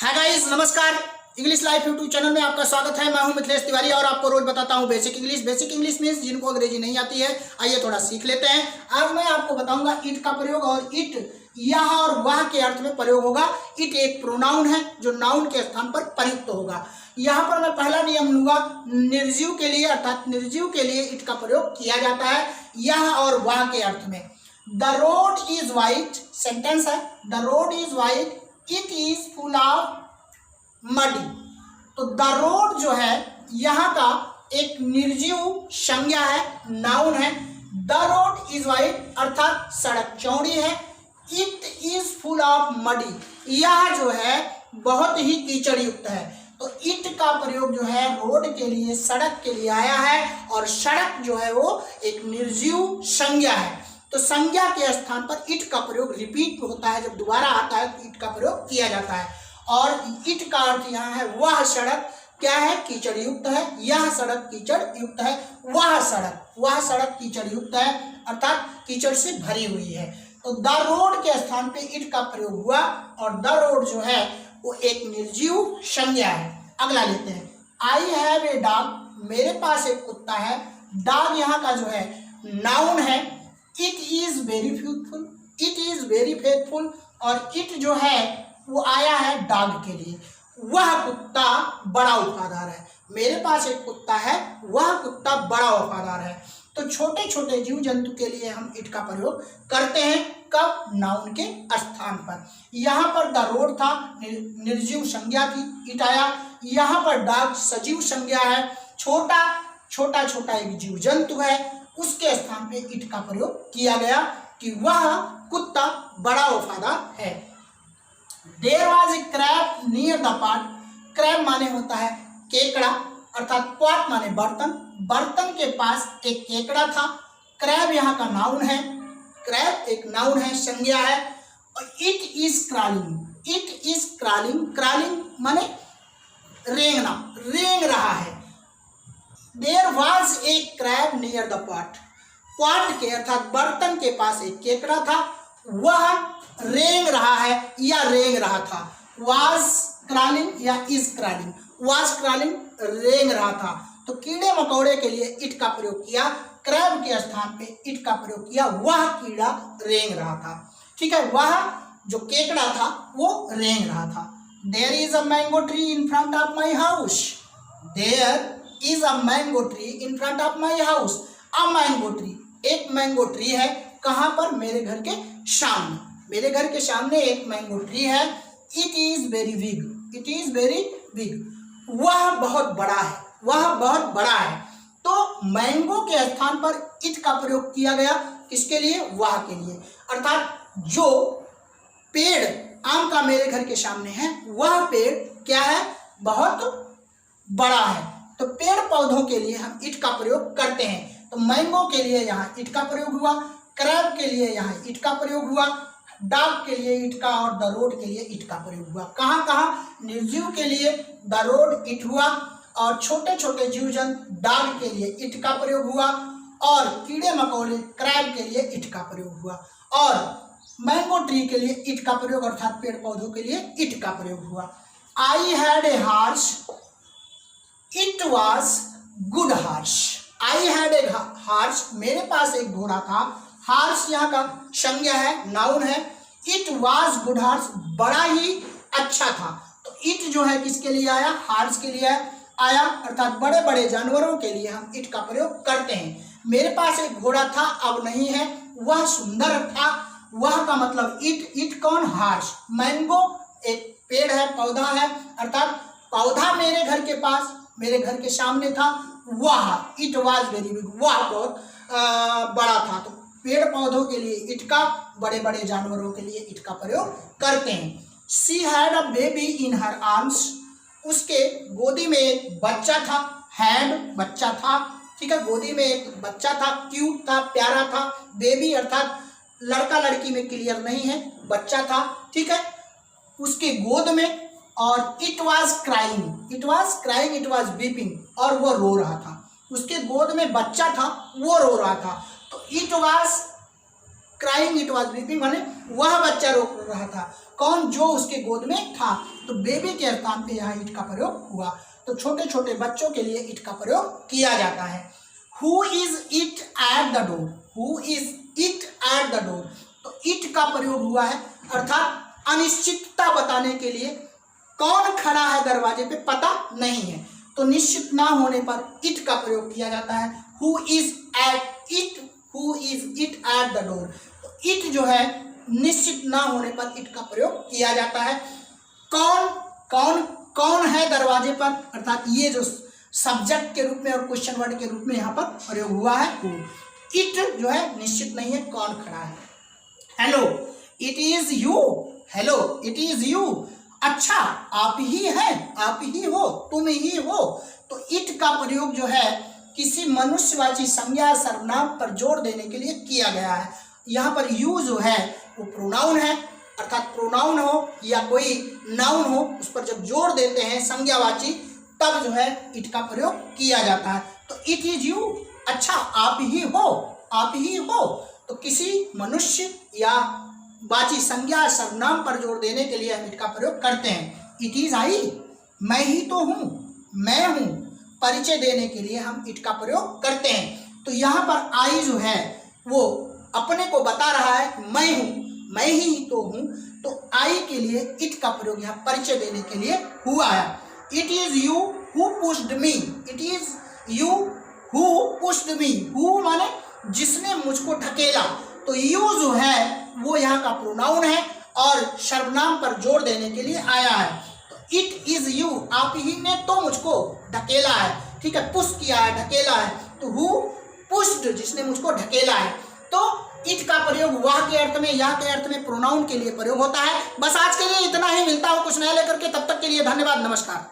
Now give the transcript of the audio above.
Hi guys, नमस्कार। English life YouTube channel में आपका स्वागत है। मैं हूं मिथिलेश तिवारी और आपको रोज बताता हूं basic English. Basic English means जिनको अंग्रेजी नहीं आती है, आइए थोड़ा सीख लेते हैं। आज मैं आपको बताऊंगा इट का प्रयोग, और इट यह और वह के अर्थ में प्रयोग होगा। इट एक प्रोनाउन है जो नाउन के स्थान पर प्रयुक्त होगा। यहाँ पर मैं पहला नियम लूंगा, निर्जीव के लिए अर्थात निर्जीव के लिए इट का प्रयोग किया जाता है यह और वह के अर्थ में। The road is white, sentence है, the road is white, it is full of muddy. तो द रोड जो है यहाँ का एक निर्जीव संज्ञा है, नाउन है। द रोड इज वाइट अर्थात सड़क चौड़ी है। It is full of muddy, यह जो है बहुत ही कीचड़ युक्त है। तो इट का प्रयोग जो है रोड के लिए, सड़क के लिए आया है, और सड़क जो है वो एक निर्जीव संज्ञा है। तो संज्ञा के स्थान पर इट का प्रयोग रिपीट होता है, जब दोबारा आता है तो इट का प्रयोग किया जाता है। और इट का अर्थ यहाँ है वह सड़क क्या है, कीचड़ युक्त है। यह सड़क कीचड़ युक्त है, वह सड़क कीचड़ युक्त है अर्थात कीचड़ से भरी हुई है। तो द रोड के स्थान पे इट का प्रयोग हुआ, और द रोड जो है वो एक निर्जीव संज्ञा है। अगला लेते हैं, आई हैव ए डॉग, मेरे पास एक कुत्ता है। डॉग यहाँ का जो है नाउन है। It is very faithful, it is very faithful, और इट जो है वो आया है डॉग के लिए। वह कुत्ता बड़ा वफादार है। मेरे पास एक कुत्ता है, वह कुत्ता बड़ा वफादार है। तो छोटे छोटे जीव जंतु के लिए हम इट का प्रयोग करते हैं, कब, नाउन के स्थान पर। यहाँ पर द रोड था, निर्जीव संज्ञा थी, इट आया। यहाँ पर डॉग सजीव संज्ञा है, छोटा छोटा एक जीव जंतु है, उसके स्थान पे इट का प्रयोग किया गया कि वह कुत्ता बड़ा वफादार है। There was a crab near the pot, crab माने होता है केकड़ा, अर्थात पॉट माने बर्तन, बर्तन के पास एक केकड़ा था। क्रैब यहाँ का नाउन है, क्रैब एक नाउन है, संज्ञा है। और it is crawling, it is crawling, crawling माने रेंगना, रेंग रहा है। There was a crab near the pot, pot के अर्थात बर्तन के पास एक केकड़ा था, वह रेंग रहा है या रेंग रहा था। वाज क्रॉलिंग या इज क्रॉलिंग, वाज क्रॉलिंग रेंग रहा था। तो कीड़े मकोड़े के लिए इट का प्रयोग किया, क्रैब के स्थान पे इट का प्रयोग किया, वह कीड़ा रेंग रहा था। ठीक है, वह जो केकड़ा था वो रेंग रहा था। There is a mango tree in front of my house, there is a mango tree in front of my house. A mango tree, एक मैंगो ट्री है, कहाँ पर, मेरे घर के सामने, मेरे घर के सामने एक मैंगो ट्री है। It is very big, it is very big, वह बहुत बड़ा है, वह बहुत बड़ा है। तो मैंगो के स्थान पर इट का प्रयोग किया गया, किसके लिए, वह के लिए। अर्थात जो पेड़ आम का मेरे घर के सामने है, वह पेड़ क्या है, बहुत बड़ा है। तो पेड़ पौधों के लिए हम इट का प्रयोग करते हैं। तो मैंगो के लिए यहाँ इट का प्रयोग हुआ, क्रैब के लिए यहाँ इट का प्रयोग हुआ, डॉग के लिए इट का, और द रोड के लिए इट का प्रयोग हुआ। कहाँ कहाँ, निर्जीव के लिए द रोड इट हुआ, और छोटे छोटे जीव जंतु डॉग के लिए इट का प्रयोग हुआ, और कीड़े मकोड़े क्रैब के लिए इट का प्रयोग हुआ, और मैंगो ट्री के लिए इट का प्रयोग अर्थात पेड़ पौधों के लिए इट का प्रयोग हुआ। I had a horse, it was good horse, I had a horse, मेरे पास एक घोड़ा था। हॉर्स यहाँ का संज्ञा है, नाउन है। इट वॉज गुड हॉर्स, बड़ा ही अच्छा था। तो इट जो है किसके लिए आया, हॉर्स के लिए आया, अर्थात बड़े बड़े जानवरों के लिए हम इट का प्रयोग करते हैं। मेरे पास एक घोड़ा था, अब नहीं है, वह सुंदर था, वह का मतलब इट, इट कौन, हॉर्स। मैंगो एक पेड़ है, पौधा है, अर्थात पौधा मेरे घर के पास, मेरे घर के सामने था, वह, इट वॉज वेरी बिग, वह बहुत बड़ा था। तो पेड़ पौधों के लिए इट का, बड़े बड़े जानवरों के लिए इट का प्रयोग करते हैं। She had a baby in her arms, उसके गोदी में एक बच्चा था। हैड बच्चा था, ठीक है, गोदी में एक बच्चा था, क्यूट था, प्यारा था। बेबी अर्थात लड़का लड़की में क्लियर नहीं है, बच्चा था, ठीक है, उसके गोद में। और it was crying, it was crying, it was weeping, और वो रो रहा था। उसके गोद में बच्चा था, वो रो रहा था। तो it was crying it was weeping, माने वह बच्चा रो रहा था। कौन? जो उसके गोद में था। तो बेबी के स्थान पे यहाँ इट का प्रयोग हुआ। तो छोटे छोटे बच्चों के लिए इट का प्रयोग किया जाता है। Who is it at the door, who is it at the door, तो इट का प्रयोग हुआ है, अर्थात अनिश्चितता बताने के लिए कौन खड़ा है दरवाजे पे पता नहीं है, तो निश्चित ना होने पर इट का प्रयोग किया जाता है। Who is at it, who is it at the door, तो इट जो है निश्चित ना होने पर इट का प्रयोग किया जाता है। कौन कौन कौन है दरवाजे पर, अर्थात ये जो सब्जेक्ट के रूप में और क्वेश्चन वर्ड के रूप में यहाँ पर प्रयोग हुआ है हु। इट जो है निश्चित नहीं है कौन खड़ा है। Hello it is you, hello it is you, अच्छा आप ही हैं, आप ही हो, तुम ही हो। तो इट का प्रयोग जो है किसी मनुष्यवाची संज्ञा सर्वनाम पर जोर देने के लिए किया गया है। यहाँ पर यू जो है वो प्रोनाउन है, अर्थात प्रोनाउन हो या कोई नाउन हो उस पर जब जोर देते हैं संज्ञावाची तब जो है इट का प्रयोग किया जाता है। तो इट इज यू, अच्छा आप ही हो, आप ही हो। तो किसी मनुष्य या वाची संज्ञा सर्वनाम पर जोर देने के लिए हम इट का प्रयोग करते हैं। इट इज आई, मैं ही तो हूँ, मैं हूँ, परिचय देने के लिए हम इट का प्रयोग करते हैं। तो यहाँ पर आई जो है वो अपने को बता रहा है मैं हूँ, मैं ही तो हूँ, तो आई के लिए इट का प्रयोग यहाँ परिचय देने के लिए हुआ है। It is you who pushed me, it is you who pushed me, who माने जिसने मुझको ढकेला, तो यू जो है वो यहाँ का प्रोनाउन है और सर्वनाम पर जोर देने के लिए आया है। तो इट इज यू, आप ही ने तो मुझको ढकेला है, ठीक है, पुश किया है, ढकेला है। तो हु पुश्ड, जिसने मुझको ढकेला है। तो इट का प्रयोग वह के अर्थ में, यह के अर्थ में प्रोनाउन के लिए प्रयोग होता है। बस आज के लिए इतना ही, मिलता हूँ कुछ नया लेकर के, तब तक के लिए धन्यवाद, नमस्कार।